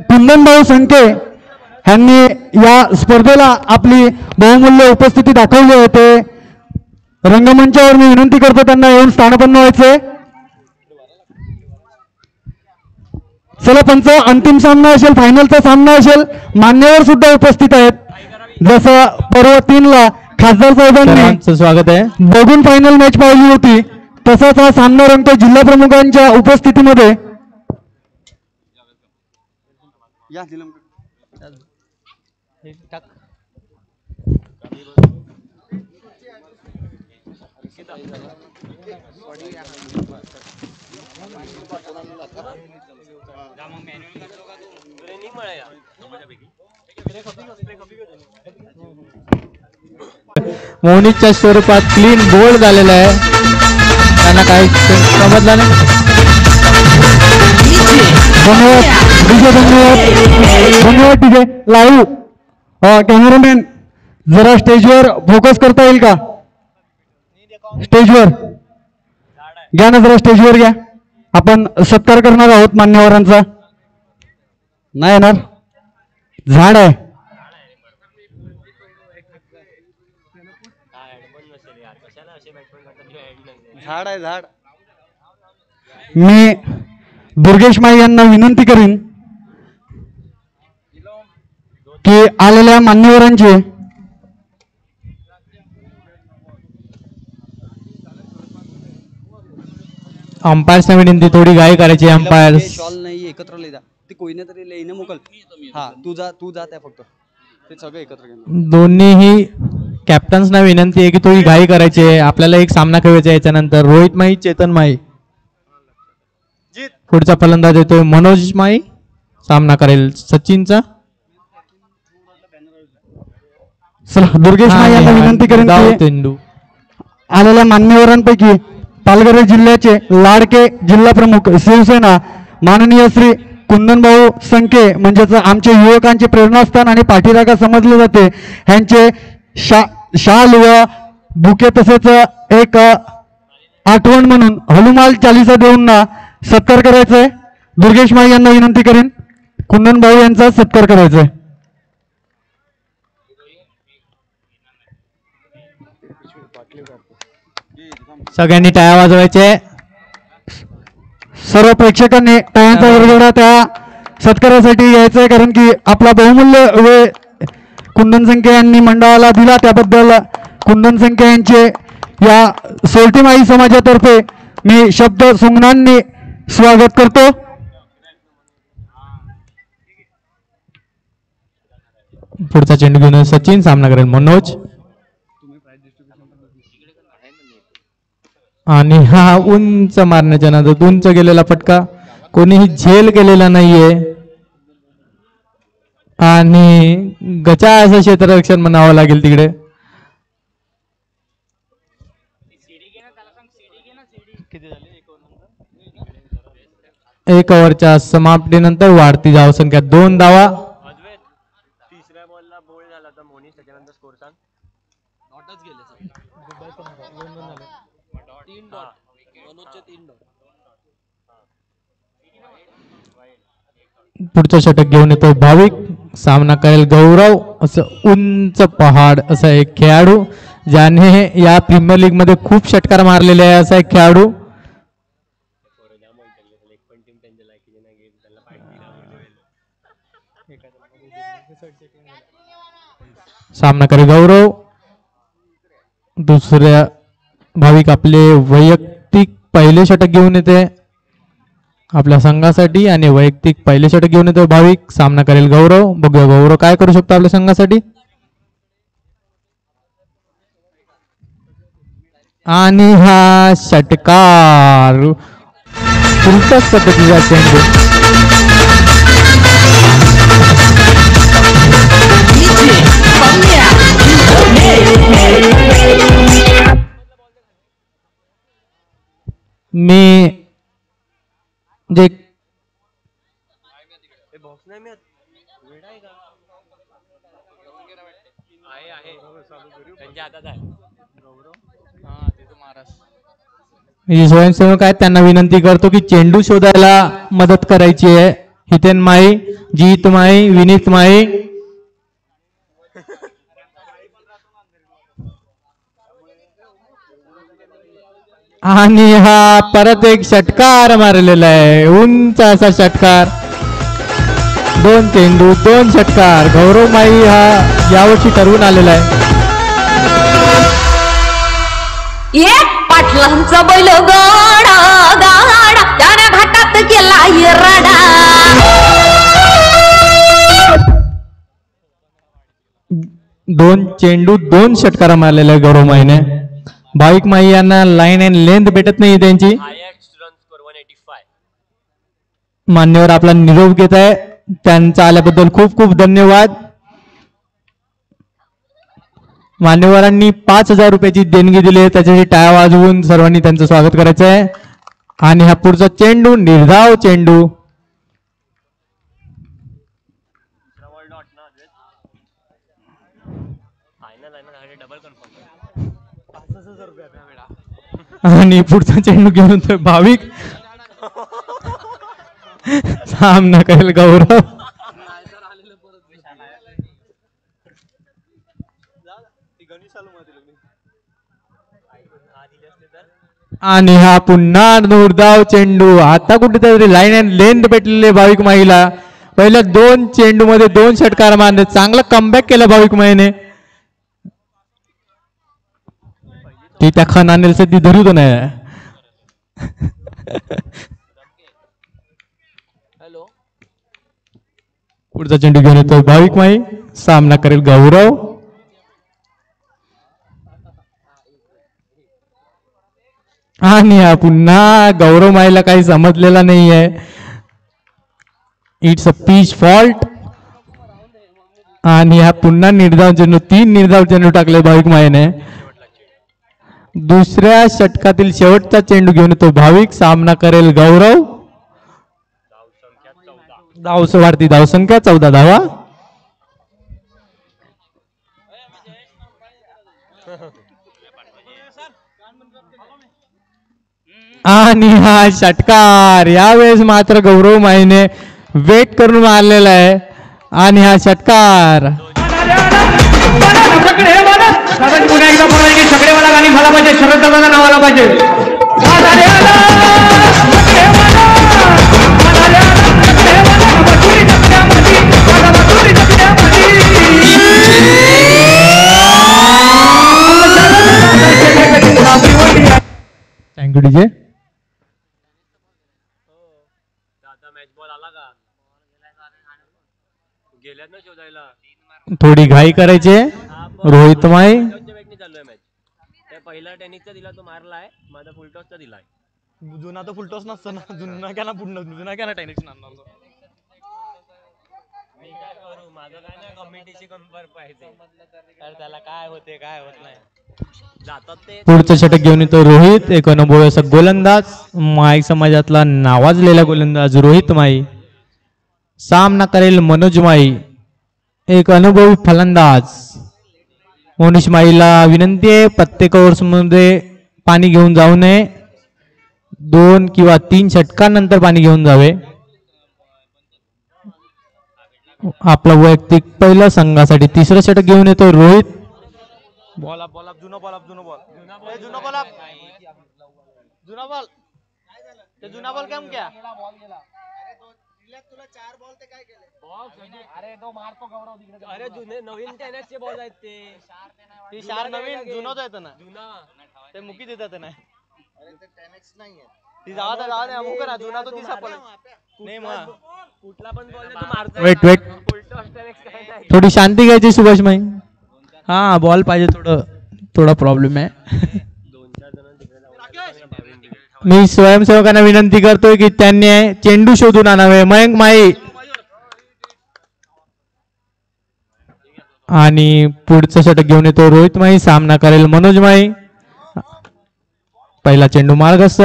कुंदनभाऊ संके यांनी या स्पर्धेला आपली बहुमूल्य उपस्थिती दाखवली होते. रंगमंचावर मी विनंती करतो त्यांना येऊन स्थानपन्न व्हायचे. चला पंच, अंतिम सामना असेल, फायनलचा सामना असेल. मान्यवर सुद्धा उपस्थित आहेत. जसं पर्व 3 ला खासदार साहेबांनी स्वागत आहे बघून फायनल मॅच पाहिली होती, तसाच हा सामना रंगतो जिल्हा प्रमुखांच्या उपस्थितीमध्ये. मोहनीच्या स्वरूपात क्लीन बोल्ड झालेला आहे. त्यांना काही समजलं नाही. धन्यवाद. ठीक आहे, लाईव्ह कॅमेरामॅन जरा स्टेजवर फोकस करता येईल का? स्टेजवर घ्या ना, जरा स्टेजवर घ्या. आपण सत्कार करणार आहोत मान्यवरांचा. नाही येणार, झाड आहे. झाड. मी दुर्गेश माई यांना विनंती करीन की आलेल्या मान्यवरांचे अंपायर्सना विनंती, थोडी गाय करायची. अंपायर शॉल नाही एकत्र लिहिदा, ते कोणी तरी लेणे मोकल. हा तू जा त्या फक्त ते सगळं एकत्र घेणं. दोन्हीही कॅप्टन्सना विनंती आहे की थोडी घाई करायची आहे. आपल्याला एक सामना खेळायचा आहे. याच्यानंतर रोहित माई, चेतन माई. पुढचा फलंदाज येतो मनोज माई, सामना करेल सचिनचा. दुर्गेश माई यांना विनंती करेन की आलेल्या मान्यवरांपैकी पालघर जिल्ह्याचे लाडके जिल्हा प्रमुख शिवसेना माननीय श्री कुंदनभाऊ संके, म्हणजेच आमचे युवकांचे प्रेरणास्थान आणि पाठीराखा समजले जाते, यांचे शाल व बुके तसेच एक आठवण म्हणून हनुमाल चालीसा देऊन सत्कार करायचा आहे. दुर्गेश माई यांना विनंती करेन कुंदनभाऊ यांचा सत्कार करायचा आहे. सगळ्यांनी टाळ्या वाजवायचे. सर्व प्रेक्षकांनी टाळ्यांचा गडगडा त्या सत्कारासाठी यायचं आहे, कारण की आपला बहुमूल्य वेळ कुंदन संके यांनी मंडळाला दिला. त्याबद्दल कुंदन संके यांचे या सोलटीमाई समाजातर्फे मी शब्द सुमनांनी स्वागत करतो. पुढचा चेंडू घेऊन सचिन, सामना करेल मनोज. आणि हा उंच मारण्याच्या नादात उंच गेलेला फटका कोणीही झेल केलेला नाहीये. आणि गचा असं क्षेत्ररक्षण म्हणावं लागेल तिकडे. एक ओव्हरच्या समाप्तीनंतर वाढती धावसंख्या 2 धावा. तिसऱ्या बॉलला बोल्ड झाला तर मोनीस, त्याच्यानंतर स्कोर सांग. नॉटच गेले पुढचं षटक घेऊन येतो भाविक, सामना करेल गौरव. असं उंच पहाड असा एक खेळाडू, ज्याने या प्रीमियर लीग मध्ये खूप षटकार मारलेले आहे, असा एक खेळाडू. सामना करेल गौरव. दुसऱ्या भाविक आपले वैयक्तिक पहिले षटक घेऊन येते आपल्या संघासाठी, आणि वैयक्तिक पहिले षटक घेऊन येतो भाविक. सामना करेल गौरव. बघूया गौरव काय करू शकतो आपल्या संघासाठी. आणि हा षटकार उलटच पद्धतीचा चेंडू. मी जे बॉक्स नाही मिळत वेडा आहे का आहे त्यांच्या हातात आहे गौरव ते तो महाराज जे स्वयंसेवक आहेत त्यांना विनंती करतो की चेंडू शोधायला मदत करायची आहे. हितेन माई, जीत माई, विनीत माई. आणि हा परत एक षटकार मारलेला आहे, उंच असा षटकार. 2 चेंडू 2 षटकार. गौरव माई हा यावर्षी ठरवून आलेला आहे. एक पाटलांचा बैल गाडा गाडा त्याने घाटात केला राडा. 2 चेंडू 2 षटकार मारलेला आहे गौरव माईने. भाविक माई यांना लाईन अँड लेंथ भेटत नाही त्यांची. Highest run score 185. मान्यवर आपला निरोप घेत आहे, त्यांचा आल्याबद्दल खूप खूप धन्यवाद. मान्यवरांनी 5,000 रुपयाची देणगी दिली आहे, त्याच्यासाठी टाळ्या वाजवून सर्वांनी त्यांचं स्वागत करायचं आहे. आणि हा पुढचा चेंडू निर्धाव चेंडू. डबल कन्फर्म आणि पुढचा चेंडू घेऊन तो भाविक. सामना करेल गौरव. आणि हा पुन्हा निर्धाव चेंडू. आता कुठेतरी लाईन अँड लेंथ भेटलेले भाविक माईला. पहिल्या 2 चेंडू मध्ये 2 षटकार मारले. चांगला कमबॅक केला भाविक माईने. ती त्या खन आणेल ती धरू तो नाही. पुढचा चेंडू घेऊन येतो भाविक माई. सामना करेल गौरव. आणि हा पुन्हा गौरव माईला काही समजलेला नाहीये. It's a pitch fault. आणि हा पुन्हा निर्धाव चेंडू. 3 निर्धाव चेंडू टाकले भाविक माईने. दुसऱ्या षटकातील शेवटचा चेंडू घेऊन येतो भाविक. सामना करेल गौरव. वाढती धावसंख्या 14 धावा. आणि हा षटकार यावेळेस मात्र गौरव माईने वेट करून मारलेला आहे. आणि हा षटकार पुन्हा एकदा सगळेवाला गाणी झाला पाहिजे. शरद दादाचं नाव आला पाहिजे. Thank you DJ. आता मॅच बॉल आला का गेल्यात ना शोधायला. थोडी घाई करायची. रोहित माई चालू आहे मॅच. त्या पहिला टेनिसचा दिला तो मारलाय. माझा फुलटॉसचा दिलाय. जुना तर फुलटॉस नसतं ना. जुना काय ना जुना काय ना टेनिस आणणार. मी काय करू. माझं काय नाही कमिटीशी कंपेअर पाहिजे. तर त्याला काय होते काय होत नाही. जातात ते. पुढचं षटक घेऊन येतो रोहित. एक अनुभवी असा गोलंदाज. माई समाजातला नावाजलेला गोलंदाज रोहित माई. सामना करेल मनोज माई. एक अनुभवी फलंदाज. मोनिश माईला विनंती आहे प्रत्येक ओव्हर्स मध्ये पाणी घेऊन जाऊ नये. 2 किंवा 3 षटकांनंतर पाणी घेऊन जावे. आपला वैयक्तिक पहिल्या संघासाठी 3रं षटक घेऊन येतो रोहित. बॉल अप जुना बॉल जुना बॉल जुना बॉल ते जुना बॉल काय क्या अरे जुने नवीन टेनिसचे बॉल आहेत ते. शार नवीन जुनाच आहेत ना. जुना ते मुकी देतात ना. ती जावा मुक ना. जुना तो ती सापडला नाही. मग कुठला पण बॉल तू मारतो. वेट थोडी शांती घ्यायची सुभाष माई. हा बॉल पाहिजे. थोडा प्रॉब्लेम आहे. 2-4 जण मी स्वयंसेवकांना विनंती करतोय की त्यांनी चेंडू शोधून आणावे. मयंक माई आणि पुढचं षटक घेऊन येतो रोहित माई. सामना करेल मनोज माई. पहिला चेंडू मार्गस्थ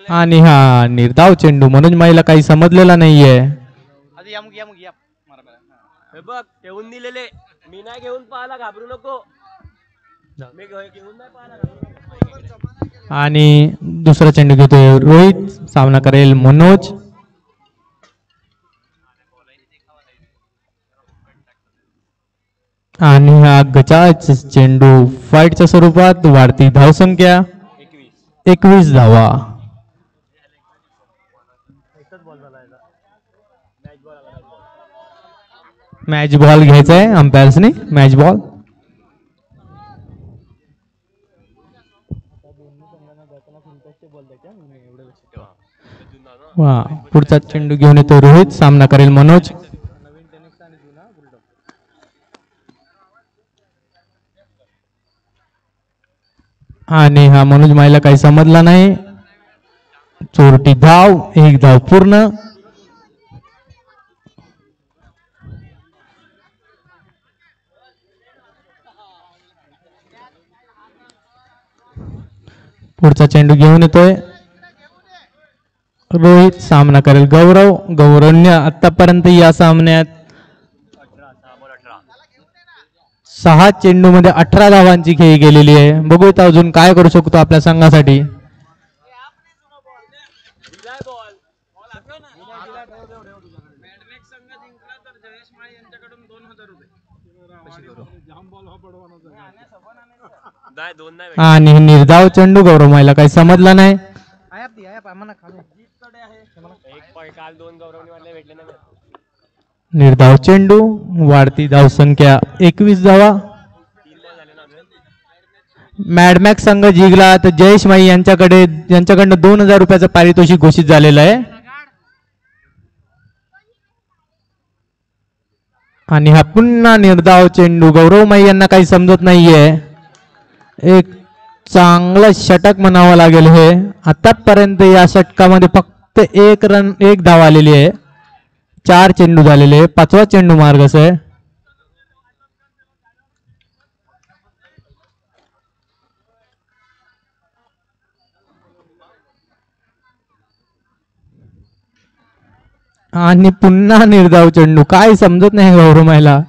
आणि हा निर्धाव चेंडू. मनोज माईला काही समजलेला नाहीये. बघ ठेवून दिलेले मी नाही घेऊन पाहायला घाबरू नको. मी घेऊन नाही पाहायला. आणि दुसरा चेंडू घेतोय रोहित. सामना करेल मनोज. आणि हा गचाच चेंडू. फाईटच्या स्वरूपात वाढती धावसंख्या 21 धावा. मॅच बॉल घ्यायचा आहे अंपायर्सनी. Match ball. वा पुढचा चेंडू घेऊन येतो रोहित. सामना करेल मनोज. आणि हा मनोज माईला काही समजला नाही. चोरटी धाव. 1 धाव पूर्ण. पुढचा चेंडू घेऊन येतोय रोहित. सामना करेल गौरव. गौरवने आतापर्यंत या सामन्यात 6 चेंडू मध्ये 18 धावांची खेळी गेलेली आहे. बघूया अजून काय करू शकतो आपल्या संघासाठी. आणि निर्धाव चेंडू. गौरव माईला काही समजला नाही. निर्धाव चेंडू. वाढती धावसंख्या 21 धावा. मॅडमॅक्स संघ जिंकला तर जयेश माई यांच्याकडनं 2000 रुपयाचं पारितोषिक घोषित झालेलं आहे. आणि हा पुन्हा निर्धाव चेंडू. गौरव माई यांना काही समजत नाहीये. एक चांगलं षटक म्हणावं लागेल हे. आतापर्यंत या षटकामध्ये फक्त 1 धाव आलेली आहे. 4 चेंडू झालेले. 5वा चेंडू मार्गस आहे. आणि पुन्हा निर्धाव चेंडू. काय समजत नाही गौरव माईला.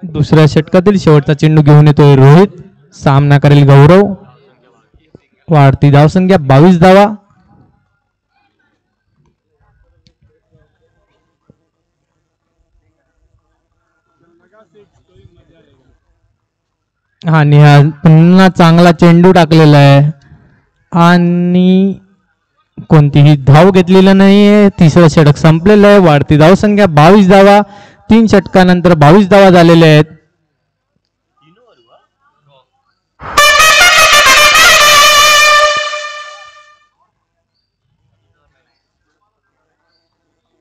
दुसऱ्या षटकातील शेवटचा चेंडू घेऊन येतोय रोहित. सामना करेल गौरव. वाढती धावसंख्या 22 धावा. आणि हा पुन्हा चांगला चेंडू टाकलेला आहे आणि कोणतीही धाव घेतलेला नाहीये. तिसरं षटक संपलेलं आहे. वाढती धावसंख्या 22 धावा. 3 षटकानंतर 22 धावा झालेल्या आहेत.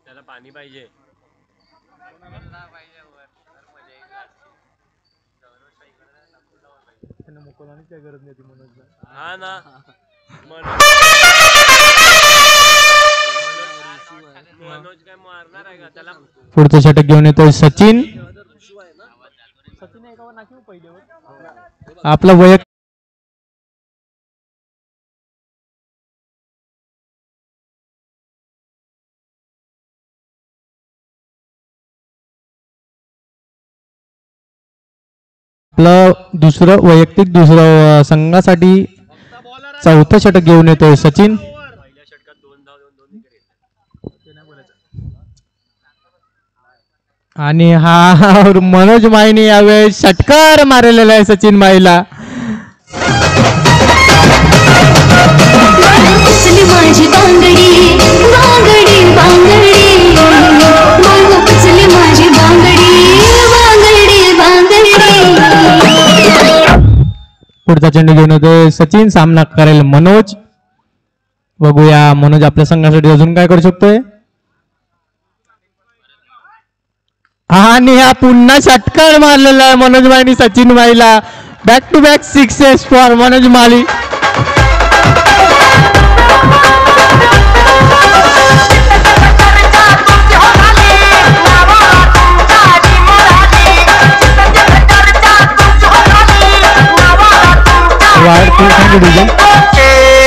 त्याला पाणी पाहिजे. हा ना मनोज काय मारणार आहे का त्याला. पुढचं षटक घेऊन येतोय सचिन. आपला वैयक्तिक दुसरं संघासाठी 4थं षटक घेऊन येतोय सचिन. पहिल्या षटकात 2 धाव देऊन 2 आणि हा मनोज माईने यावेळेस षटकार मारलेला आहे सचिन माईला. माझी बांगडी बांगडी बांगडी माझी बांगडी बांगडी बांगडी. पुढचा चेंडू घेऊन येतोय सचिन. सामना करेल मनोज. बघूया मनोज आपल्या संघासाठी अजून काय करू शकतोय. आणि हा पुन्हा षटकार मारलेला आहे मनोज माळी सचिन माळीला. Back to back sixes for Manoj Mali.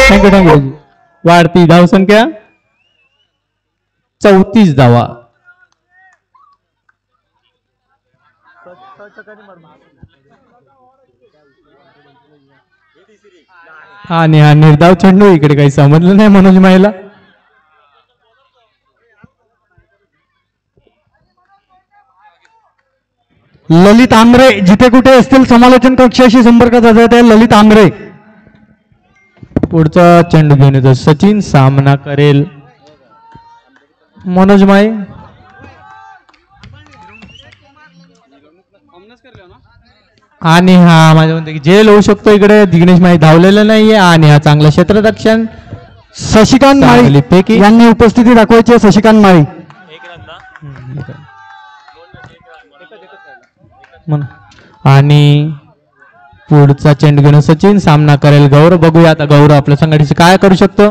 Thank you. वाढती धावसंख्या 34 धावा. आणि हा निर्धाव चेंडू इकडे काही समजलं नाही मनोज माळीला. ललित आंग्रे जिथे कुठे असतील समालोचन कक्षाशी संपर्क साधत आहे ललित आंग्रे. पुढचा चेंडू घेऊन येतो सचिन. सामना करेल मनोज माळी. आणि हा माझ्या म्हणते जेल होऊ शकतो इकडे. दिग्नेश माळी धावलेलं नाहीये आणि हा चांगला क्षेत्ररक्षण. शशिकांत माळी पैकी यांनी उपस्थिती दाखवायची आहे. शशिकांत माळी आणि पुढचा चेंडू घेऊन सचिन. सामना करेल गौरव. बघूया आता गौरव आपल्या संघाची काय करू शकतो.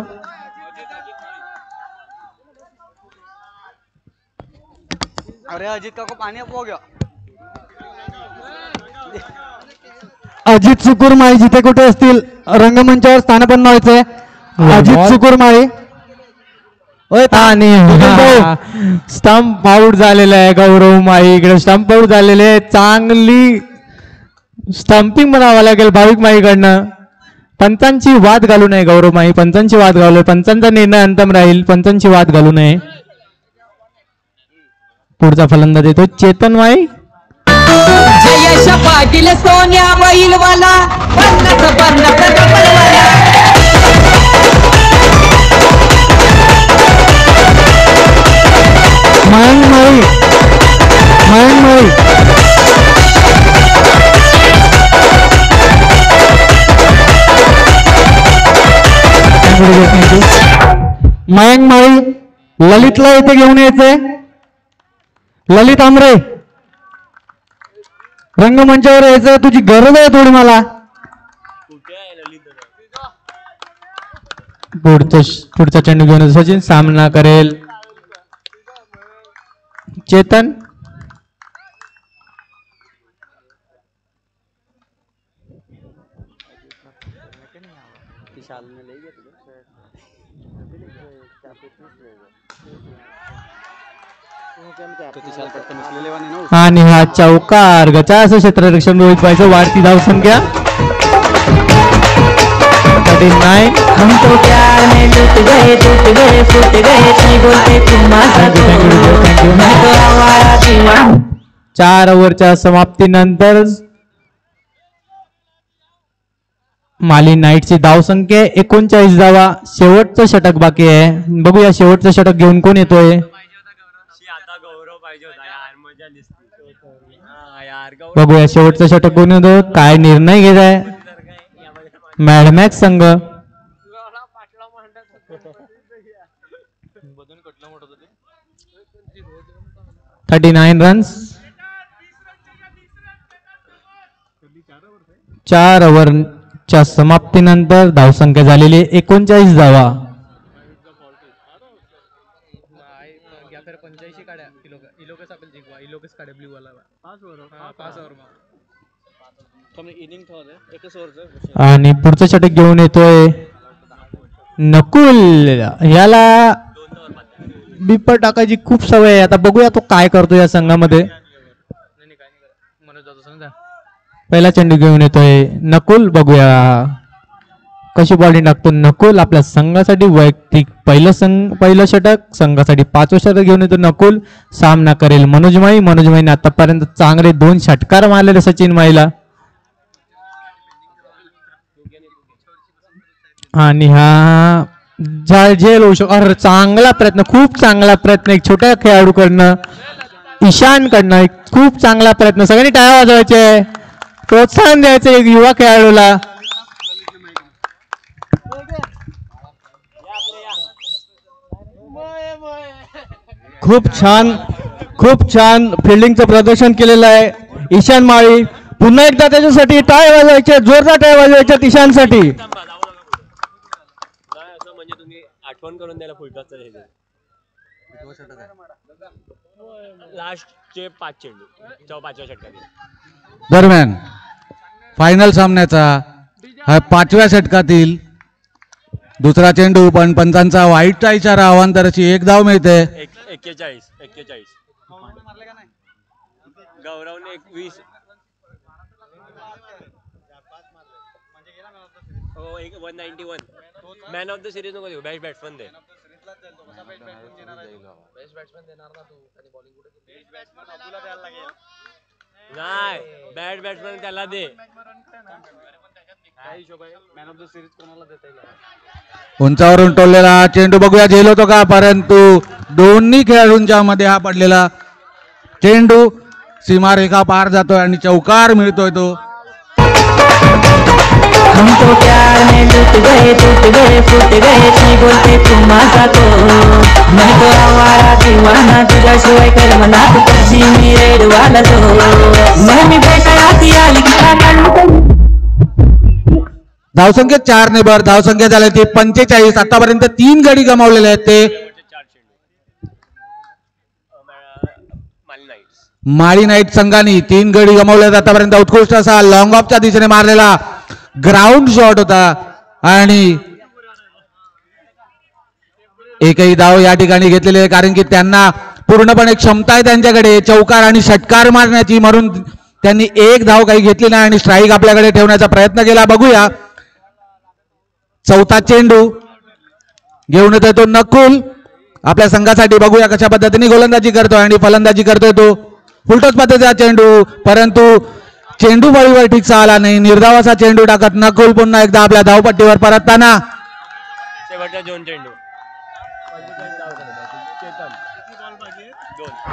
अरे अजित काको पाणी आपवा गया. अजित सुकुरमाळी जिथे कुठे असतील रंगमंचावर स्थानपन्न व्हायचंय. अजित सुकुरमाळी आणि स्टंप आउट झालेला आहे गौरव माळी. इकडे स्टंप आउट झालेले आहे. चांगली स्टंपिंग म्हणावं लागेल भाविक माळीकडनं. पंचांची वाद घालू नये गौरव माळी. पंचांची वाद घालू. पंचांचा निर्णय अंतिम राहील. पंचांची वाद घालू नये. पुढचा फलंदाज येतो चेतन माळी. जयश पाटील सोन्या बैलवाला मयंक माळी. मयंक माळी ललितला इथे घेऊन यायचंय. ललित आंग्रे रंगमंचावर यायचं. तुझी गरज आहे थोडी मला. पुढचा चेंडू घेऊन सचिन. सामना करेल चेतन. आणि हा चौकार गचाचं क्षेत्ररक्षण रोहित व्हायचं. वाढती धावसंख्या 39. हम तो प्यार में लुट गए टूट गए फूट गए नहीं बोलते तुम मैं तो आवारा दीवाना. 4 ओव्हरच्या समाप्तीनंतर माली नाईटची धावसंख्या 39 धावा. शेवटचं षटक बाकी आहे. बघूया शेवटचं षटक घेऊन कोण येतोय. बघूया शेवटचं षटक कोण येतो. काय निर्णय घेत आहे मॅडमॅक्स संघ. 39 रन्स. 4 ओव्हरच्या समाप्तीनंतर धावसंख्या झालेली 39 धावा. आणि पुढचं षटक घेऊन येतोय नकुल. याला बिप्पर टाकायची खूप सवय आहे. आता बघूया तो काय करतो या संघामध्ये. पहिला चेंडू घेऊन येतोय नकुल. बघूया कशी बॉलिंग टाकतो नकुल. आपल्या संघासाठी वैयक्तिक पहिलं षटक. संघासाठी 5वं षटक घेऊन येतो नकुल. सामना करेल मनोज माळी. मनोज माळीने आतापर्यंत चांगले 2 षटकार मारलेले सचिन माळीला. आणि हा झेल होऊ शकतो. अरे चांगला प्रयत्न. खूप चांगला प्रयत्न एक छोट्या खेळाडूकडनं. ईशान कडनं एक खूप चांगला प्रयत्न. सगळ्यांनी टाळ्या वाजवायचे. प्रोत्साहन द्यायचं एक युवा खेळाडूला. खूप खूप छान फिल्डिंगचं प्रदर्शन केलेलं आहे ईशान माळी. पुन्हा एकदा त्याच्यासाठी टाळ्या वाजवायच्या, जोरदार टाळ्या वाजवायच्या ईशानसाठी. नाही असं म्हणजे तुम्ही आठवण करून द्यायला फुलटॉसचं हे लास्टचे 5 चेंडू 5व्या षटकात. दरम्यान फायनल सामन्याचा हा 5व्या षटकातील दुसरा चेंडू, पण पंचांचा वाईटचा इशारा. अवांतराची 1 धाव मिळते. 41 गौरवने 21 हो 191 मॅन ऑफ द सिरीज नको देऊ, बेस्ट बॅट्समन दे. नाही बॅट बॅट्समन त्याला दे. मॅन ऑफ द सिरीज कोणाला देता येईल? उंचावरून टोललेला चेंडू बघूया झेल होतो का, परंतु दोन्ही खेळाडूंच्या मध्ये हा पडलेला चेंडू सीमारेखा पार जातोय आणि चौकार मिळतोय तो. हम तो प्यार में टूट गए फूट गए ती बोलते तुम माझा तो. मैं तो आवारा दीवाना तुझ्याशिवाय कर मना तू कशी मी रेडवाला तो. नेहमी भेटाया ती आली धावसंख्या 4 ने भर. धावसंख्या झाली ती 45. आतापर्यंत 3 गडी गमावलेले आहेत ते माळी नाईट संघाने. 3 गडी गमावले आहेत आतापर्यंत. उत्कृष्ट असा लॉंग ऑफच्या दिशेने मारलेला ग्राउंड शॉट होता आणि एकही धाव या ठिकाणी घेतलेली आहे, कारण की त्यांना पूर्णपणे क्षमता आहे त्यांच्याकडे चौकार आणि षटकार मारण्याची, म्हणून त्यांनी 1 धाव काही घेतली नाही आणि स्ट्राईक आपल्याकडे ठेवण्याचा प्रयत्न केला. बघूया चौथा चेंडू घेऊन येतोय तो नकुल आपल्या संघासाठी. बघूया कशा पद्धतीने गोलंदाजी करतोय आणि फलंदाजी करतोय तो. फुलटॉस पद्धतीचा चेंडू, परंतु चेंडू बळीवर ठीकसा आला नाही. निर्धावाचा चेंडू टाकत नकुल पुन्हा एकदा आपल्या धावपट्टीवर परतताना. शेवटचा 2 चेंडू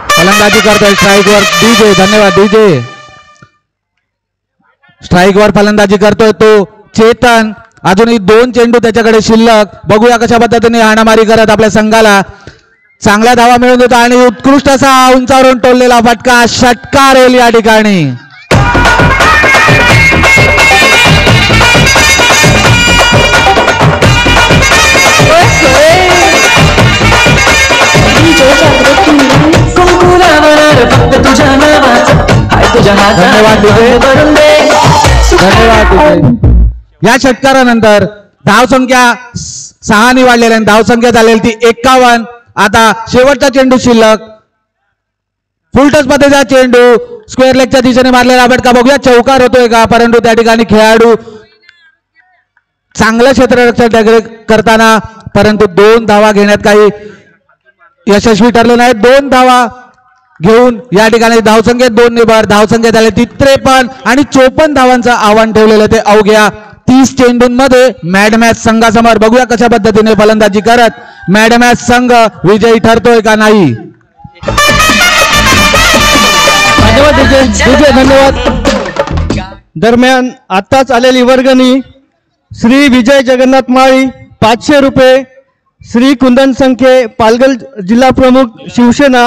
फलंदाजी करतोय स्ट्राईकवर डीजे. धन्यवाद डीजे. स्ट्राईकवर फलंदाजी करतोय तो चेतन. अजूनही 2 चेंडू त्याच्याकडे शिल्लक. बघूया कशा पद्धतीने हाणामारी करत आपल्या संघाला चांगल्या धावा मिळवून देतो आणि उत्कृष्ट असा उंचावरून टोललेला फटका षटकार होईल या ठिकाणी. या षटकारानंतर धावसंख्या 6 ने वाढलेल्या आहे. धावसंख्या झालेली ती 51. आता शेवटचा चेंडू शिल्लक. फुलटॉस पद्धतीचा चेंडू स्क्वेअर लेगच्या दिशेने मारलेला फटका. बघूया चौकार होतोय का, परंतु त्या ठिकाणी खेळाडू चांगलं क्षेत्ररक्षण करताना, परंतु 2 धावा घेण्यात काही यशस्वी ठरले नाही. 2 धावा घेऊन या ठिकाणी धावसंख्येत 2 ने भर. धावसंख्या झाली ती 53 आणि 54 धावांचं आव्हान ठेवलेलं ते अवघ्या 30 चेंडूंमध्ये मॅडमॅच संघासमोर. बघूया कशा पद्धतीने फलंदाजी करत मॅडमॅच संघ विजयी ठरतोय का नाही. धन्यवाद. दरम्यान आताच आलेली वर्गणी श्री विजय जगन्नाथ माळी 500 रुपये. श्री कुंदन संख्ये पालघर जिल्हा प्रमुख शिवसेना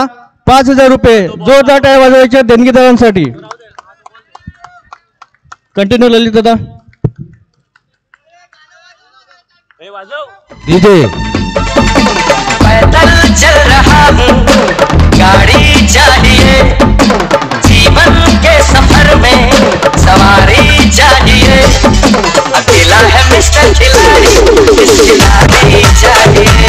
5000 रुपये. जोरदार टाळ्या वाजवायच्या देणगीदारांसाठी. कंटिन्यू ललित दादा. डीजे. पैदल चल रहा हूँ गाड़ी चाहिए जीवन के सफर में सवारी चाहिए अकेला है मिस्टर खिलाड़ी मिस खिलाड़ी चाहिए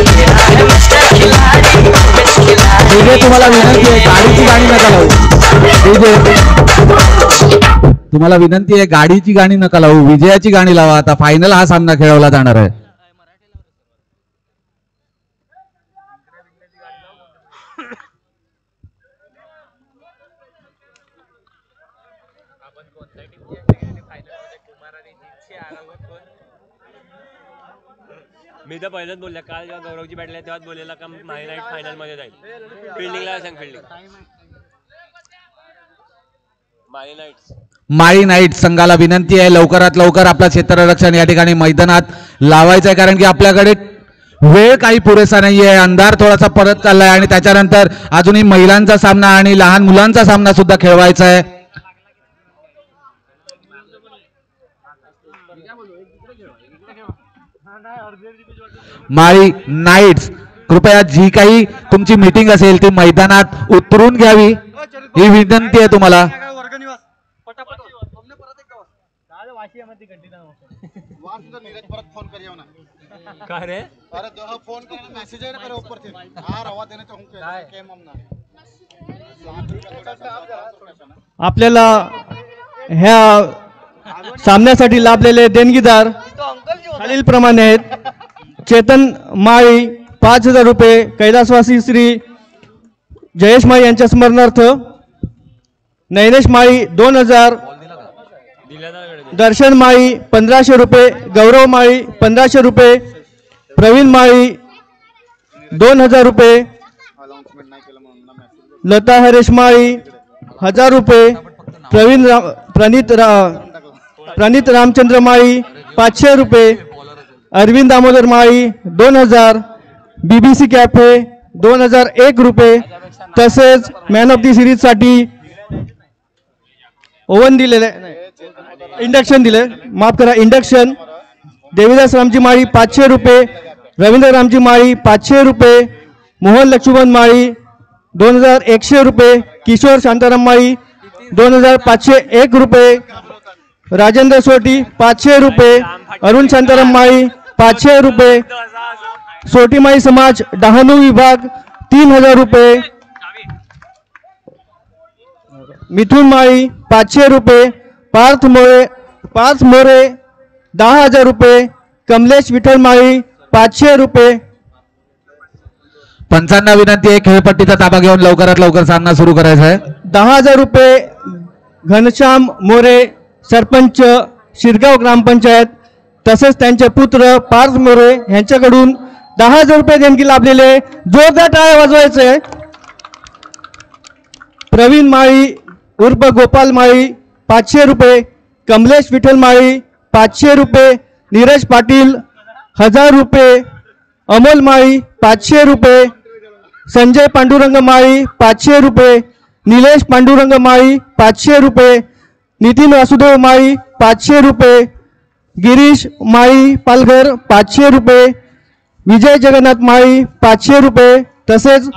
अकेला है मिस्टर खिलाड़ी मिस खिलाड़ी. डीजे तुम्हाला विनंती आहे गाडीची गाणी नका लावू. डीजे तुम्हाला विनंती आहे गाडीची गाणी नका लावू, विजयाची गाणी लावा. आता फायनल हा सामना खेळवला जाणार आहे. मी तर पहिलेच बोलले, काल जेव्हा गौरवची बॅटला तेव्हाच बोललेला का माही नाईट फायनल मध्ये जाईल. फिल्डिंगला सांग फिल्डिंग माळी नाईट संघाला विनंती आहे लवकरात लवकर आपलं क्षेत्ररक्षण या ठिकाणी मैदानात लावायचं आहे, कारण की आपल्याकडे वेळ काही पुरेसा नाहीये, अंधार थोडासा परत चाललाय आणि त्याच्यानंतर अजूनही महिलांचा सामना आणि लहान मुलांचा सामना सुद्धा खेळवायचा आहे. माळी नाईट्स, कृपया जी काही तुमची मीटिंग असेल ती मैदानात उतरून घ्यावी ही विनंती आहे तुम्हाला. काय रे आपल्याला ह्या सामन्यासाठी लाभलेले देणगीदार खालील प्रमाणे आहेत. चेतन माळी 5,000 रुपये, कैलासवासी श्री जयेश माळी यांच्या स्मरणार्थ. नयनेश माळी 2,000, दर्शन माळी 1,500 रुपये, गौरव माळी 1,500 रुपये, प्रवीण माळी 2,000 रुपये, लता हरेश माळी 1,000 रुपये, प्रणित रामचंद्र माळी 500 रुपये, अरविंद दामोदर माळी 2,000, BBC कॅफे 2,001 रुपये. तसेच मॅन ऑफ दी सिरीज साठी ओव्हन दिलेले, इंडक्शन दिले, माफ करा, इंडक्शन देवीदास रामजी माळी 500 रुपये, रवींद्र रामजी माळी 500 रुपये, मोहन लक्ष्मण माळी 2,100 रुपये, किशोर शांताराम माळी 2,501 रुपये, राजेंद्र सोटी 500 रुपये, अरुण शांताराम माळी 500 रुपये, सोटी माळी समाज डहाणू विभाग 3,000 रुपये, मिथुन माळी 500 रुपये, पार्थ मोरे 10,000 रुपये, कमलेश विठ्ठल माळी 500 रुपये. पंचांना विनंती आहे खेळपट्टीचा ताबा घेऊन लवकरात लवकर सामना सुरू करायचा आहे. 10,000 रुपये घनश्याम मोरे, सरपंच शिरगाव ग्रामपंचायत, तसेच त्यांचे पुत्र पार्थ मोरे यांच्याकडून 10,000 रुपये देणगी लाभलेले, जोरदार टाळ्या वाजवायचे. प्रवीण माळी उर्फ गोपाल माळी 500 रुपये, कमलेश विठ्ठल माळी 500 रुपये, नीरज पाटील 1,000 रुपये, अमोल माळी 500 रुपये, संजय पांडुरंग माळी 500 रुपये, निलेश पांडुरंग माळी 500 रुपये, नितीन वासुदेव माळी 500 रुपये, गिरीश माळी पालघर 500 रुपये, विजय जगन्नाथ माळी 500 रुपये. तसेच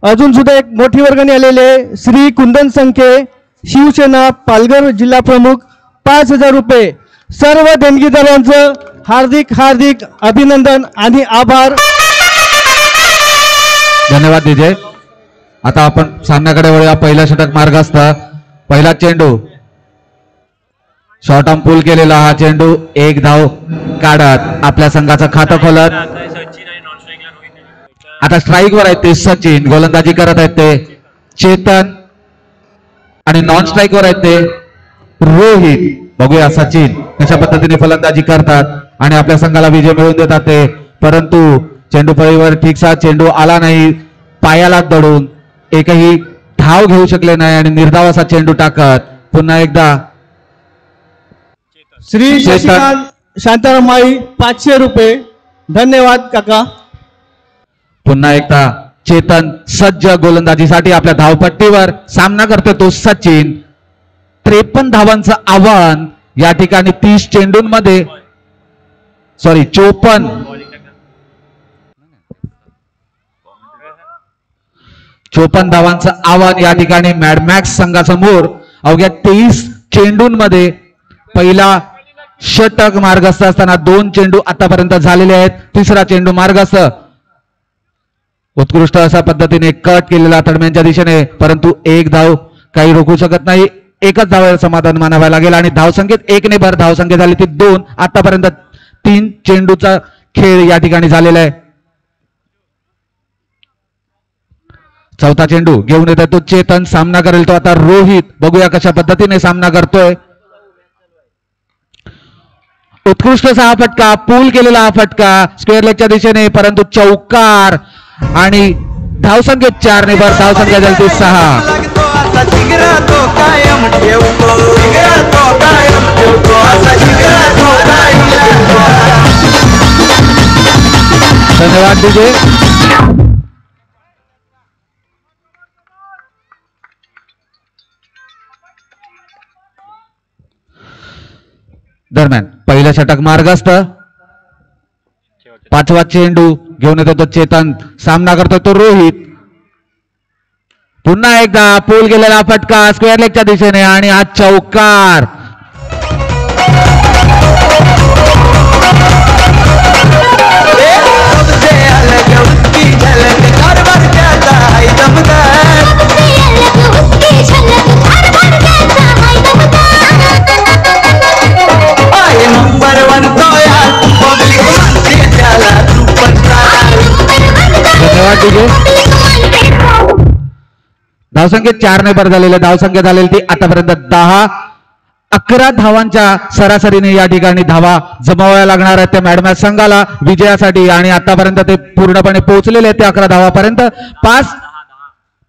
अजून सुद्धा एक मोठी वर्गणी आलेले श्री कुंदन संखे शिवसेना पालघर जिल्हा प्रमुख 5,000 रुपये. सर्व देणगीदारांचं हार्दिक हार्दिक अभिनंदन आणि आभार. धन्यवाद विजय. आता आपण सामन्याकडे वळूया. पहिला षटक मार्गस्थ, पहिला चेंडू शॉर्ट आर्म पूल केलेला हा चेंडू, एक धाव काढत आपल्या संघाचं खातं खोलत. आता स्ट्राईक वर आहेत ते सचिन, गोलंदाजी करत आहेत ते चेतन, आणि नॉन स्ट्राईक वर आहेत ते रोहित. बघूया सचिन कशा पद्धतीने फलंदाजी करतात आणि आपल्या संघाला विजय मिळवून देतात ते. परंतु चेंडू फळीवर ठीकसा चेंडू आला नाही, पायाला दडून एकही धाव घेऊ शकले नाही आणि निर्धाव असा चेंडू टाकत पुन्हा एकदा श्री शशिकांत शांताराम माळी 500 रुपये. धन्यवाद काका. पुन्हा एकदा चेतन सज्ज गोलंदाजीसाठी आपल्या धावपट्टीवर. सामना करतोय तो सचिन. 53 धावांचं आव्हान या ठिकाणी 30 चेंडूंमध्ये, 54 धावांचं आव्हान या ठिकाणी मॅडमॅक्स संघासमोर. अवघ्या 23 चेंडूंमध्ये पहिला षटक मार्गस्थ असताना 2 चेंडू आतापर्यंत झालेले आहेत. तिसरा चेंडू मार्गस्थ. उत्कृष्ट अशा पद्धतीने कट केलेला तडम्यांच्या दिशेने, परंतु एक धाव काही रोखू शकत नाही. एकच धावावर समाधान मानावं लागेल आणि धावसंख्येत 1 ने भर धावसंख्या झाली ती 2. आतापर्यंत 3 चेंडूचा खेळ या ठिकाणी झालेला आहे. चौथा चेंडू घेऊन येतोय तो चेतन. सामना करेल तो आता रोहित. बघूया कशा पद्धतीने सामना करतोय. उत्कृष्ट असा हा फटका, पूल केलेला हा फटका स्क्वेअर लेगच्या दिशेने, परंतु चौकार आणि धावसंख्येत 4 ने भर धावसंख्या झाली ती 6. धन्यवाद डीजे. दरम्यान पहिलं षटक मार्गस्थ. पाचवा चेंडू घेऊन येतो तो चेतन, सामना करतो तो रोहित. पुन्हा एकदा पूल गेलेला फटका स्क्वेअर लेगच्या दिशेने आणि आज चौकार. धन्यवाद डीजे. धावसंख्येत 4 ने भर झालेले. धावसंख्या झालेली ती आतापर्यंत 10-11 धावांच्या सरासरीने या ठिकाणी धावा जमावायला लागणार आहेत त्या मॅडमॅच संघाला विजयासाठी आणि आतापर्यंत ते पूर्णपणे पोहोचलेले आहेत त्या 11 धावापर्यंत.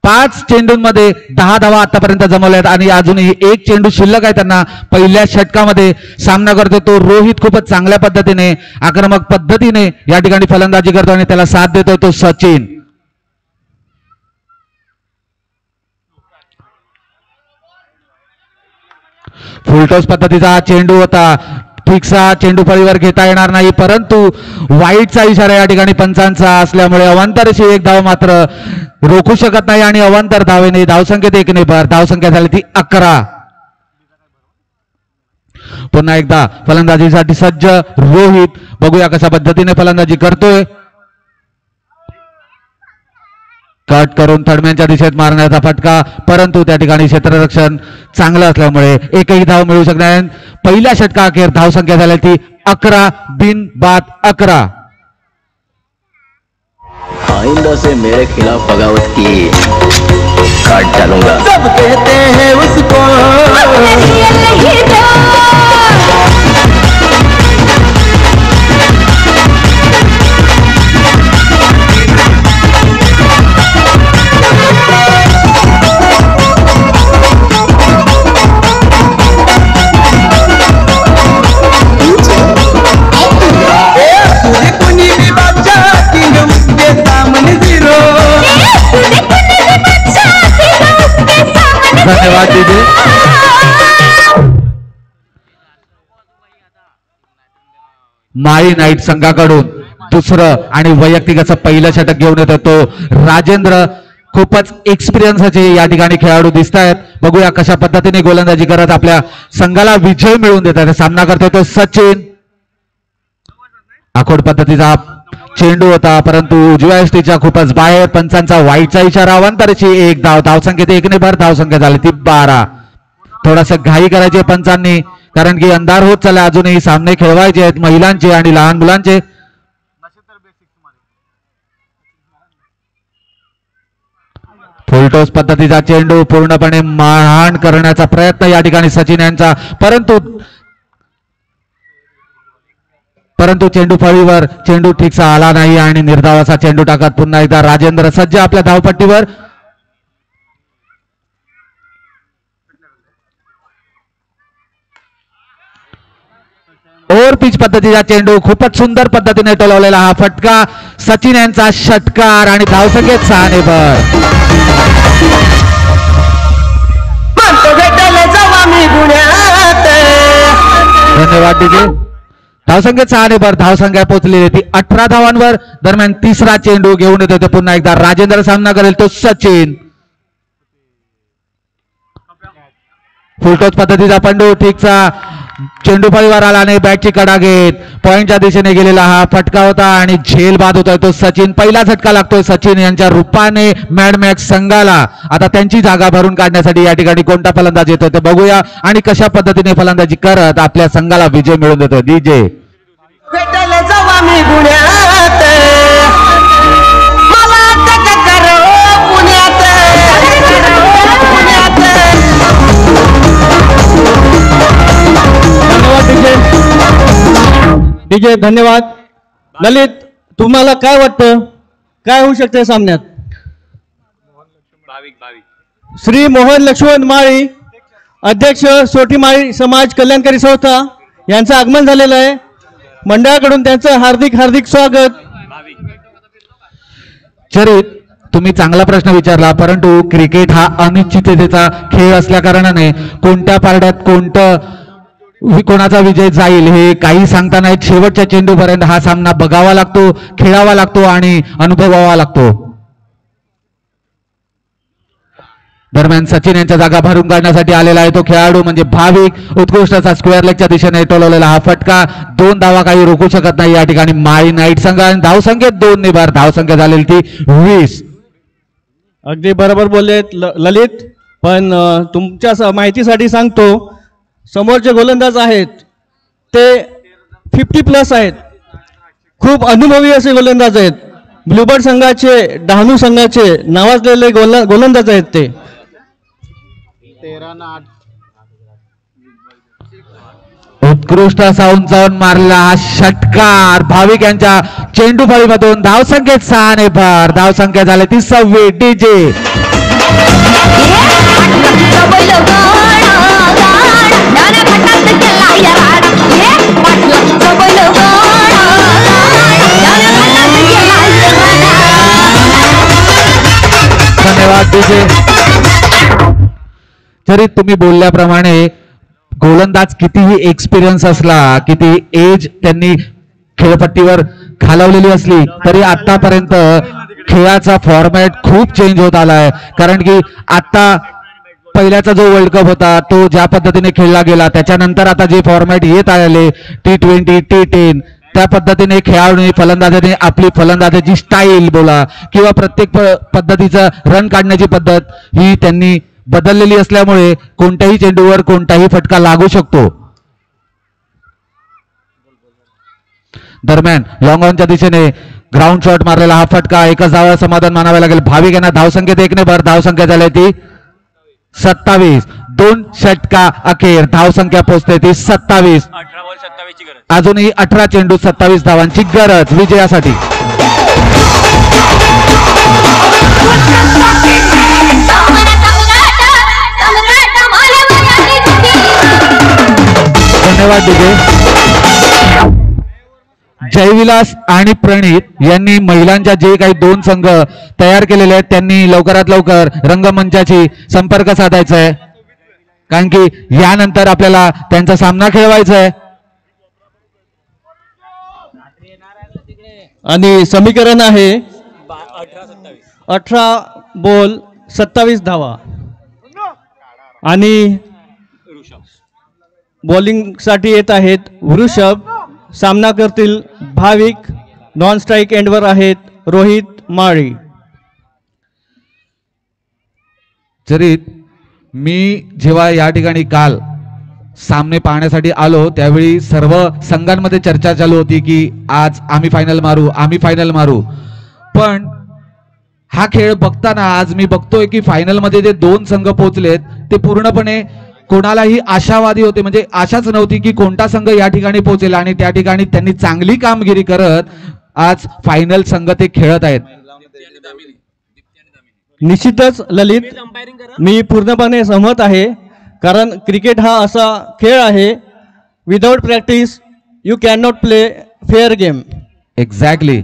5 चेंडूंमध्ये 10 धावा आतापर्यंत जमवल्या आहेत आणि अजूनही एक चेंडू शिल्लक आहे त्यांना. पहिल्या षटकामध्ये सामना करतो तो रोहित खूपच चांगल्या पद्धतीने आक्रमक पद्धतीने या ठिकाणी फलंदाजी करतो आणि त्याला साथ देतो तो सचिन. फुलटॉस पद्धतीचा हा चेंडू होता. फिक्सा चेंडू फळीवर घेता येणार नाही परंतु वाईटचा इशारा या ठिकाणी पंचांचा असल्यामुळे अवांतरशी एक धाव मात्र रोखू शकत नाही आणि अवांतर धावेने धावसंख्येत 1 ने भर. धावसंख्या झाली ती 11. पुन्हा एकदा फलंदाजीसाठी सज्ज रोहित. बघूया कशा पद्धतीने फलंदाजी करतोय. कट करून थडम्यांच्या दिशेत मारण्याचा फटका परंतु त्या ठिकाणी क्षेत्ररक्षण चांगलं असल्यामुळे एकही धाव मिळू शकणार. पहिल्या षटका अखेर धावसंख्या झाली ती 11 बिनबाद 11. आइंदा से मेरे खिलाफ बगावत की काट डालूंगा. सब कहते हैं उसको धन्यवाद दीदी. माई नाईट संघाकडून दुसरं आणि वैयक्तिक असं पहिलं षटक घेऊन येतो तो राजेंद्र. खूपच एक्सपिरियन्सचे या ठिकाणी खेळाडू दिसत आहेत. बघूया कशा पद्धतीने गोलंदाजी करत आपल्या संघाला विजय मिळवून देतात. सामना करतो तो सचिन. आखोड पद्धतीचा चेंडू होता परंतु उजव्या एसटीच्या खूपच बाहेर. पंचांचा वाईटचा इशारा. अवांतरची एक धाव. धावसंख्येत 1 ने भर. धावसंख्या झाली ती 12. थोडस घाई करायची पंचांनी कारण की अंधार होत चालला. अजूनही सामने खेळवायचे आहेत महिलांचे आणि लहान मुलांचे. फुलटॉस पद्धतीचा चेंडू पूर्णपणे मारहाण करण्याचा प्रयत्न या ठिकाणी सचिन यांचा परंतु चेंडू फळीवर चेंडू ठीकसा आला नाही आणि निर्धावाचा चेंडू टाकत पुन्हा एकदा राजेंद्र सज्ज आपल्या धावपट्टीवर. ओव्हर पिच पद्धतीचा चेंडू खूपच सुंदर पद्धतीने टोलवलेला हा फटका. सचिन यांचा षटकार आणि धावसंख्येत 6 ने भर. धन्यवाद डीजे. धावसंख्येत 6 ने भर. धावसंख्या पोहोचलेली ती 18 धावांवर. दरम्यान तिसरा चेंडू घेऊन येतो तो पुन्हा एकदा राजेंद्र. सामना करेल तो सचिन. फुलटॉस पद्धतीचा पंडू ठीकचा चेंडू फळीवर आला आणि बॅटची कडा घेत पॉइंटच्या दिशेने गेलेला हा फटका होता आणि झेल बाद होतोय तो सचिन. पहिला झटका लागतोय सचिन यांच्या रूपाने मॅडमॅक्स संघाला. आता त्यांची जागा भरून काढण्यासाठी या ठिकाणी कोणता फलंदाज येतोय ते बघूया आणि कशा पद्धतीने फलंदाजी करत आपल्या संघाला विजय मिळवून देतोय डीजे. डीजे धन्यवाद. ललित तुम्हाला काय वाटतं काय होऊ शकते सामन्यात? श्री मोहन लक्ष्मण माळी अध्यक्ष सोटी माळी समाज कल्याणकारी संस्था यांचं आगमन झालेलं आहे. मंडळाकडून त्यांचं हार्दिक स्वागत. चरित तुम्ही चांगला प्रश्न विचारला, परंतु क्रिकेट हा अनिश्चिततेचा खेळ असल्या कारणाने कोणत्या पारड्यात कोणाचा विजय जाईल हे काही सांगता नाहीत. शेवटच्या चेंडूपर्यंत हा सामना बघावा लागतो, खेळावा लागतो आणि अनुभवावा लागतो. दरम्यान सचिन यांच्या जागा भरून काढण्यासाठी आलेला आहे तो खेळाडू म्हणजे भाविक. उत्कृष्ट असा स्क्वेअर लेगच्या दिशेने टोलवलेला हा फटका. 2 धावा काही रोखू शकत नाही या ठिकाणी माळी नाईट संघ. धावसंख्येत 2 ने भर, धावसंख्या झालेली ती 20. अगदी बरोबर बोलले ललित, पण तुमच्या माहितीसाठी सांगतो, समोरचे गोलंदाज आहेत ते 50+ आहेत, खूप अनुभवी असे गोलंदाज आहेत. ब्लूबर्ड संघाचे, डहाणू संघाचे नावाजलेले गोलंदाज आहेत ते. उत्कृष्ट असा उंचावून मारलेला हा षटकार भाविक यांच्या चेंडू फळीमधून. धावसंख्येत 6 ने भर, धावसंख्या झाली ती 26. डीजे धन्यवाद डीजे. तरी तुम्ही बोलल्याप्रमाणे गोलंदाज कितीही एक्सपिरियन्स असला, किती एज त्यांनी खेळपट्टीवर घालवलेली असली तरी आतापर्यंत खेळाचा फॉर्मॅट खूप चेंज होत आलाय. कारण की आता पहिल्याचा जो वर्ल्ड कप होता तो ज्या पद्धतीने खेळला गेला, त्याच्यानंतर आता जे फॉर्मॅट येत आलेले T20, T10, त्या पद्धतीने खेळाडूंनी, फलंदाजाने आपली फलंदाजाची स्टाईल बोला किंवा प्रत्येक पद्धतीचं रन काढण्याची पद्धत ही त्यांनी बदललेली असल्यामुळे कोणत्याही चेंडूवर कोणताही फटका लागू शकतो. दरम्यान लॉंग ऑनच्या दिशेने ग्राउंड शॉट मारलेला हा फटका. एकच धावा समाधान मानावे लागेल भाविक यांना. धावसंख्येत 1 ने भर, धावसंख्या झाली ती 27. 2 षटका अखेर धावसंख्या पोहोचते ती 27. अजूनही 18 चेंडू 27 धावांची गरज विजयासाठी. धन्यवाद डीजे. जयविलास आणि प्रणित यांनी महिलांच्या जे काही 2 संघ तयार केलेले आहेत त्यांनी लवकरात लवकर रंगमंचाशी संपर्क साधायचा आहे, कारण की यानंतर आपल्याला त्यांचा सामना खेळवायचा आहे. आणि समीकरण आहे 18 बॉल 27 धावा. आणि बॉलिंग साठी येत आहेत वृषभ, सामना करतील भाविक. नॉन स्ट्राईक एंडवर आहेत रोहित माळी. जरी मी जेव्हा या ठिकाणी काल सामने पाहण्यासाठी आलो त्यावेळी सर्व संघांमध्ये चर्चा चालू होती की आज आम्ही फायनल मारू, आम्ही फायनल मारू. पण हा खेळ बघताना आज मी बघतोय की फायनल मध्ये जे 2 संघ पोहोचलेत ते पूर्णपणे कोणालाही आशावादी होते, म्हणजे आशाच नव्हती की कोणता संघ या ठिकाणी पोहोचेल आणि त्या ठिकाणी त्यांनी चांगली कामगिरी करत आज फायनल संघ ते खेळत आहेत. निश्चितच ललित, मी पूर्णपणे सहमत आहे, कारण क्रिकेट हा असा खेळ आहे without practice you can not play fair game. Exactly.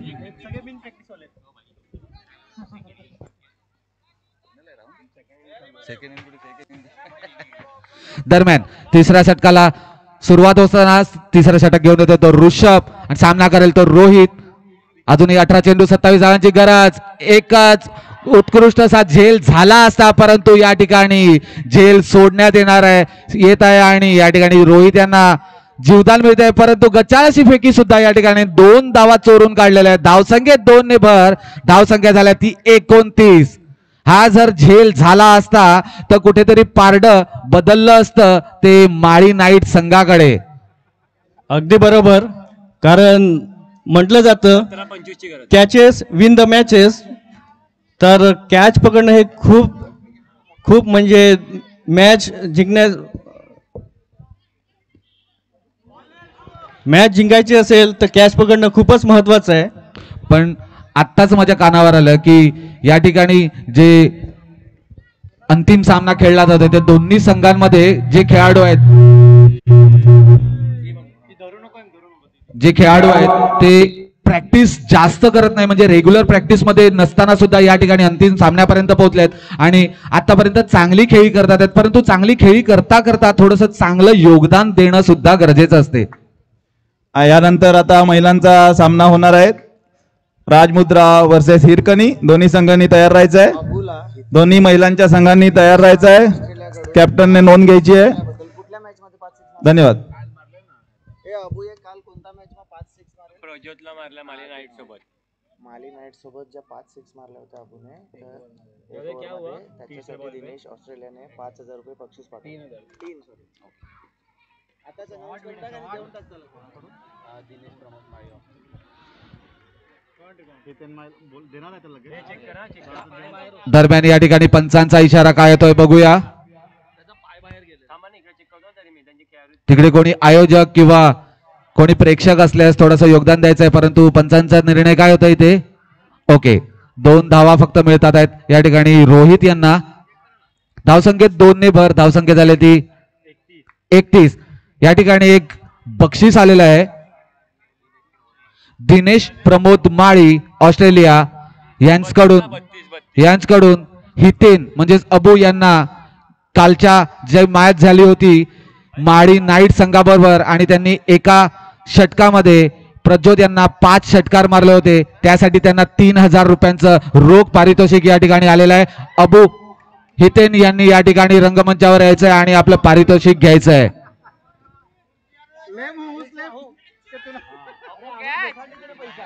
दरम्यान तिसऱ्या षटकाला सुरुवात होताना तिसरा षटक घेऊन येतो तो ऋषभ आणि सामना करेल तो रोहित. अजूनही 18 चेंडू 27 धावांची गरज. एकच उत्कृष्ट असा झेल झाला असता, परंतु या ठिकाणी झेल सोडण्यात येत आहे आणि या ठिकाणी रोहित यांना जीवदान मिळत आहे, परंतु गचाळ अशी फेकी सुद्धा या ठिकाणी 2 धावा चोरून काढलेल्या आहेत. धावसंख्येत 2 ने भर, धावसंख्या झाल्या ती 29. हा जर झेल झाला असता तर कुठेतरी पारड बदललं असतं ते माळी नाईट संघाकडे. अगदी बरोबर, कारण म्हटलं जातं कॅचेस विन द मॅचेस. तर कॅच पकडणं हे खूप खूप म्हणजे मॅच जिंकायची असेल तर कॅच पकडणं खूपच महत्वाचं आहे. पण आत्ताच माझ्या कानावर आलं की या ठिकाणी जे अंतिम सामना खेळला जातो त्या दोन्ही संघांमध्ये जे खेळाडू आहेत ते प्रॅक्टिस जास्त करत नाही, म्हणजे रेग्युलर प्रॅक्टिस मध्ये नसताना सुद्धा या ठिकाणी अंतिम सामन्यापर्यंत पोहोचलेत आणि आतापर्यंत चांगली खेळी करतात आहेत. परंतु चांगली खेळी करता करता थोडंसं चांगलं योगदान देणं सुद्धा गरजेचं असते. यानंतर आता महिलांचा सामना होणार आहे. राजमुद्रा वर्सेस हिरकणी. दोन्ही संघांनी तयार राहायचं आहे. दोन्ही महिलांच्या संघांनी तयार राहायचं आहे. कॅप्टनने नोंद घ्यायची आहे. धन्यवाद. प्रज्योतला मारला माली नाईट सोबत. माली नाईट सोबत ज्या 5-6 मारल्या होत्या अबूने, तर त्याच्यासाठी दिनेश ऑस्ट्रेलियाने 5,000 रुपये बक्षीस पाठवले. 3 सॉरी. आता देऊन टाक त्याला. दिनेश प्रमोद माळी दरम्यान या ठिकाणी पंचांचा इशारा काय येतोय बघूया. तिकडे कोणी आयोजक किंवा कोणी प्रेक्षक असल्यास थोडंसं योगदान द्यायचं आहे, परंतु पंचांचा निर्णय काय होता इथे. ओके, 2 धावा फक्त मिळतात आहेत या ठिकाणी रोहित यांना. धावसंख्येत 2 ने भर धावसंख्या झाली ती 31. या ठिकाणी एक बक्षीस आलेलं आहे. दिनेश प्रमोद माळी ऑस्ट्रेलिया यांच्याकडून हितेन म्हणजेच अबू यांना कालच्या जी मॅच झाली होती माळी नाईट संघाबरोबर आणि त्यांनी एका षटकामध्ये प्रज्योत यांना 5 षटकार मारले होते, त्यासाठी त्यांना 3,000 रुपयांचं रोख पारितोषिक या ठिकाणी आलेलं आहे. अबू हितेन यांनी या ठिकाणी रंगमंचावर यायचंय आणि आपलं पारितोषिक घ्यायचंय.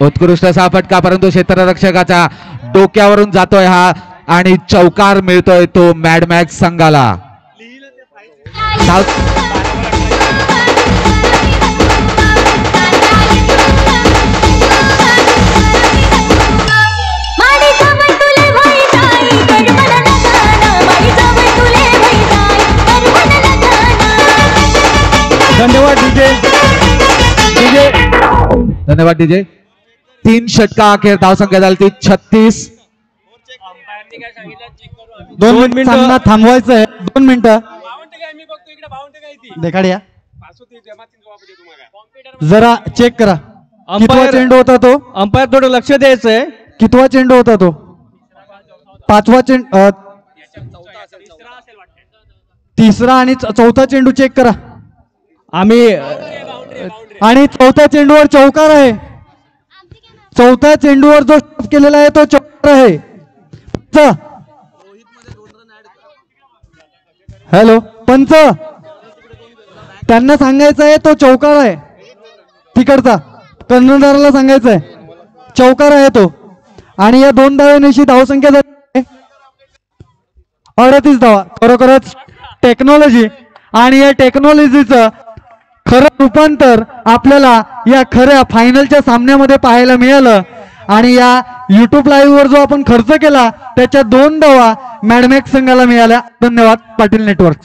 उत्कृष्ट असा फटका, परंतु क्षेत्ररक्षकाच्या डोक्यावरून जातोय हा आणि चौकार मिळतोय तो मॅडमॅक्स संघाला. धन्यवाद डीजे. धन्यवाद डीजे. 3 षटका अखेर धावसंख्या झाली ती 36. 2 मिनिट सामना थांबवायचा आहे. 2 मिनिटं देखाड्या जरा चेक करा. कितवा चेंडू होता तो. अंपायर थोडं लक्ष द्यायचंय. कितवा चेंडू होता तो. 5वा चेंडू, 3रा आणि 4था चेंडू चेक करा. आम्ही आणि 4थ्या चेंडूवर चौकार आहे. 4थ्या चेंडूवर जो केलेला आहे तो चौकार आहे. हॅलो पंच, त्यांना सांगायचं आहे तो चौकार आहे. तिकडचा कर्णधाराला सांगायचं आहे चौकार आहे तो. आणि या 2 धावांशी धावसंख्या झाली 38 धावा. खरोखरच टेक्नॉलॉजी आणि या टेक्नॉलॉजीचं खरं रूपांतर आपल्याला या खऱ्या फायनलच्या सामन्यामध्ये पाहायला मिळालं. आणि या युट्यूब लाईव्ह वर जो आपण खर्च केला त्याच्या 2 धावा मॅडमॅक्स संघाला मिळाल्या. धन्यवाद पाटील नेटवर्क.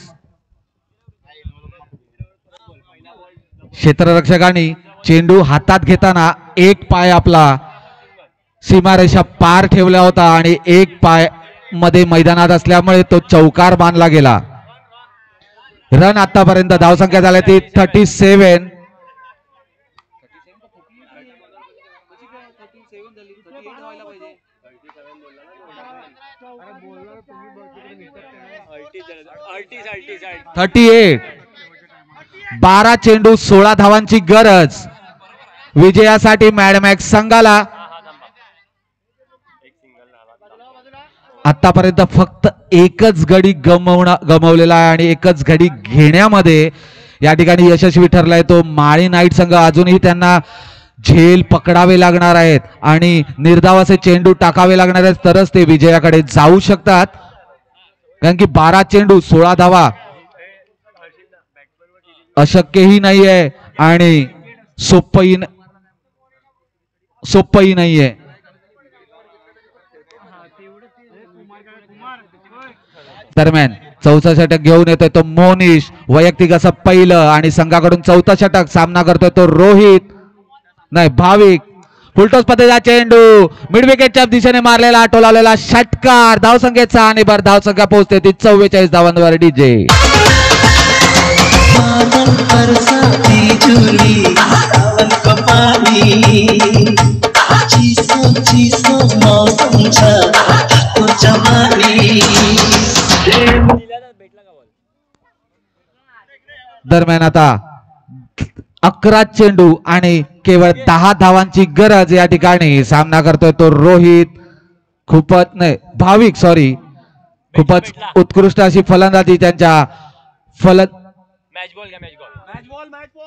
क्षेत्ररक्षकांनी चेंडू हातात घेताना एक पाय आपला सीमारेषा पार ठेवला होता आणि एक पाय मध्ये मैदानात असल्यामुळे तो चौकार मानला गेला. रन आतापर्यंत धावसंख्या झाली ती 37. (38) 12 चेंडू 16 धावांची गरज विजयासाठी मॅडमॅक्स संघाला. आतापर्यंत फक्त एकच गडी गमावलेला आहे आणि एकच गडी घेण्यामध्ये या ठिकाणी यशस्वी ठरलाय तो माळी नाईट संघ. अजूनही त्यांना झेल पकडावे लागणार आहेत आणि निर्धावाचे चेंडू टाकावे लागणार आहेत तरच ते विजयाकडे जाऊ शकतात. कारण की 12 चेंडू 16 धावा अशक्यही नाहीये आणि सोपही नाहीये. दरम्यान 4था षटक घेऊन येतोय तो मोनिश. वैयक्तिक असं पहिलं आणि संघाकडून 4था षटक. सामना करतोय तो रोहित नाही भाविक. फुलटॉस पद्धतीचा चेंडू मिड विकेटच्या दिशेने मारलेला आटोलावलेला षटकार. धावसंख्येचा आणि भर धावसंख्या पोहोचते ती 44 धावांवर. डीजे पानी चिसो मौसम छ आको जमानी दरम्यान आता 11 चेंडू आणि केवळ 10 धावांची गरज या ठिकाणी सामना करतोय तो रोहित खूपच उत्कृष्ट अशी फलंदाजी त्यांच्या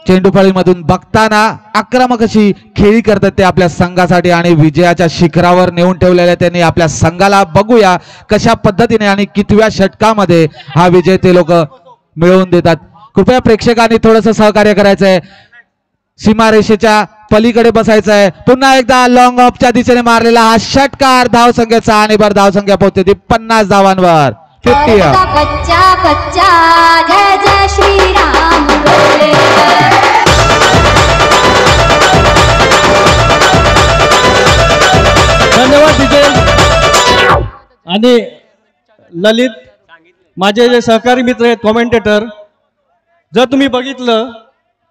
चेंडूफळीमधून बघताना आक्रमक अशी खेळी करतात ते आपल्या संघासाठी आणि विजयाच्या शिखरावर नेऊन ठेवलेल्या त्यांनी आपल्या संघाला. बघूया कशा पद्धतीने आणि कितव्या षटकामध्ये हा विजय ते लोक मिळवून देतात. कृपया प्रेक्षकांनी थोडंसं सहकार्य करायचंय, सीमारेषेच्या पलीकडे बसायचंय. पुन्हा एकदा लॉंग ऑफच्या दिशेने मारलेला हा षटकार धावसंख्येचा आणि धावसंख्या पोहोचते ती 50 धावांवर. 50 बच्चा बच्चा जय जय श्री राम बोले. धन्यवाद विजय. आणि ललित माझे जे सहकारी मित्र आहेत कॉमेंटेटर, जर तुम्ही बघितलं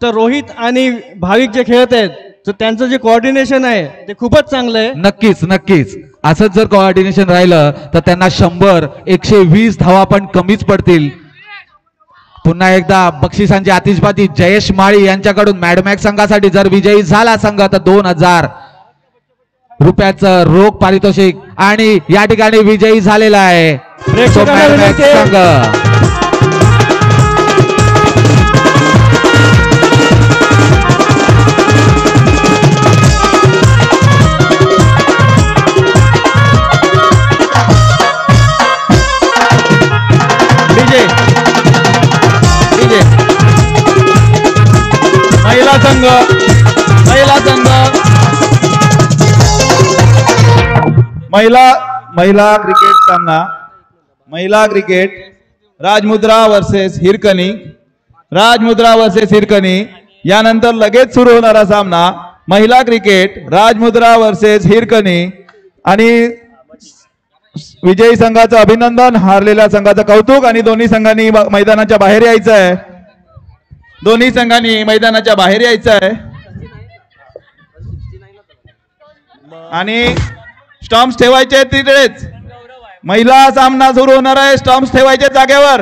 तर रोहित आणि भाविक जे खेळत आहेत तर त्यांचं जे कोऑर्डिनेशन आहे ते खूपच चांगलं आहे. नक्कीच असंच जर कोऑर्डिनेशन राहिलं तर त्यांना 100-120 धावा पण कमीच पडतील. पुन्हा एकदा बक्षिसांची आतिषबाजी जयेश माळी यांच्याकडून मॅडमॅक्स संघासाठी जर विजयी झाला संघ तर 2000 रुपयाचं रोख पारितोषिक आणि या ठिकाणी विजयी झालेला आहे संघ. महिला क्रिकेट सामना, महिला क्रिकेट राजमुद्रा वर्सेस हिरकणी. यानंतर लगेच सुरू होणारा सामना महिला क्रिकेट राजमुद्रा वर्सेस हिरकणी. आणि विजयी संघाचं अभिनंदन, हारलेल्या संघाचं कौतुक. आणि दोन्ही संघांनी मैदानाच्या बाहेर यायचं आहे. आणि स्टंप्स ठेवायचे तिकडेच. महिला सामना सुरू होणार आहे. स्टंप्स ठेवायचे जागेवर.